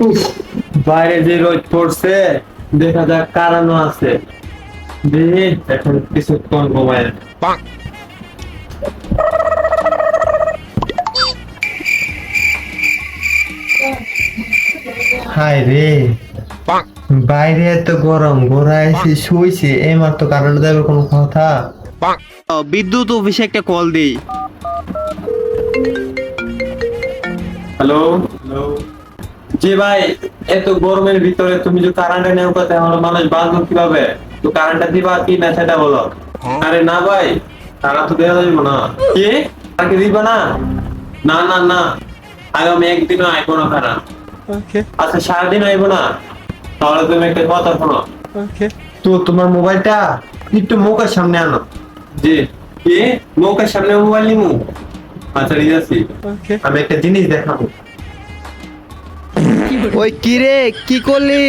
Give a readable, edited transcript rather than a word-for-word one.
উফ, বাইরে যে রোদ পড়ছে, দেখা যাক কারানো আছে। দেখি এখন কিছুক্ষণ ঘুমায়। হায় রে, বাইরে এত গরম, ঘোরা এসে শুইছে, এই মাত্র কারেন্ট দেবে কোনো কথা? বিদ্যুৎ অফিসে একটা কল দেই। হ্যালো হ্যালো, জি ভাই, এত গরমের ভিতরে তুমি যে কারেন্টটা নেও কথা, আমরা মানুষ বাঁচবো কিভাবে? তো কারেন্টটা দিবা কি না সেটা বলো। আরে না ভাই, তারা তো দেওয়া যাবে না। কি তাকে দিবা না? না না না, আগামী একদিনও আইবো না তারা। আচ্ছা সারাদিন আইবো না? তাহলে তুমি একটা কথা শোনো। তো তোমার মোবাইলটা একটু মুখের সামনে আনো। জি। কি মুখের সামনে মোবাইল নিমু? আচ্ছা ঠিক আছে, আমি একটা জিনিস দেখাবো। ওই কি রে, কি করলি?